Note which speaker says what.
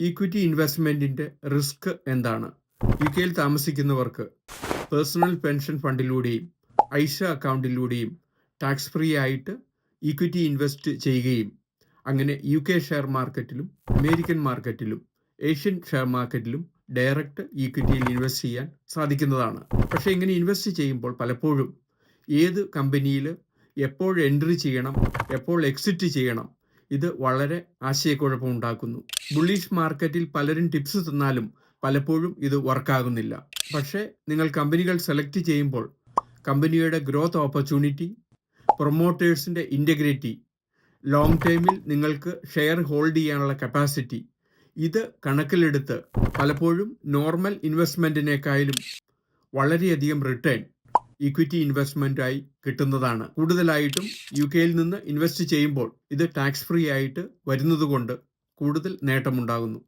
Speaker 1: Equity ഇൻവെസ്റ്റ്മെന്റിന്റെ risk എന്താണ്? യുകെയിൽ താമസിക്കുന്നവർക്ക് പേഴ്സണൽ പെൻഷൻ ഫണ്ടിലൂടെയും ഐഷ അക്കൗണ്ടിലൂടെയും ടാക്സ് ഫ്രീ ആയിട്ട് ഈക്വിറ്റി ഇൻവെസ്റ്റ് ചെയ്യുകയും അങ്ങനെ യുകെ ഷെയർ മാർക്കറ്റിലും അമേരിക്കൻ മാർക്കറ്റിലും ഏഷ്യൻ ഷെയർ മാർക്കറ്റിലും ഡയറക്റ്റ് ഈക്വിറ്റിയിൽ ഇൻവെസ്റ്റ് ചെയ്യാൻ സാധിക്കുന്നതാണ്. പക്ഷേ ഇങ്ങനെ ഇൻവെസ്റ്റ് ചെയ്യുമ്പോൾ പലപ്പോഴും ഏത് കമ്പനിയിൽ എപ്പോൾ എൻട്രി ചെയ്യണം, എപ്പോൾ എക്സിറ്റ് ചെയ്യണം, ഇത് വളരെ ആശയക്കുഴപ്പം ഉണ്ടാക്കുന്നു. ബുള്ളിഷ് മാർക്കറ്റിൽ പലരും ടിപ്സ് തന്നാലും പലപ്പോഴും ഇത് വർക്കാകുന്നില്ല. പക്ഷേ നിങ്ങൾ കമ്പനികൾ സെലക്ട് ചെയ്യുമ്പോൾ കമ്പനിയുടെ ഗ്രോത്ത് ഓപ്പർച്യൂണിറ്റി, പ്രൊമോട്ടേഴ്സിൻ്റെ ഇൻറ്റഗ്രിറ്റി, ലോങ് ടൈമിൽ നിങ്ങൾക്ക് ഷെയർ ഹോൾഡ് ചെയ്യാനുള്ള കപ്പാസിറ്റി, ഇത് കണക്കിലെടുത്ത് പലപ്പോഴും നോർമൽ ഇൻവെസ്റ്റ്മെൻറ്റിനേക്കാളും വളരെയധികം റിട്ടേൺ ഇക്വിറ്റി ഇൻവെസ്റ്റ്മെൻറ്റായി കിട്ടുന്നതാണ്. കൂടുതലായിട്ടും യുകെയിൽ നിന്ന് ഇൻവെസ്റ്റ് ചെയ്യുമ്പോൾ ഇത് ടാക്സ് ഫ്രീ ആയിട്ട് വരുന്നതുകൊണ്ട് കൂടുതൽ നേട്ടമുണ്ടാകുന്നു.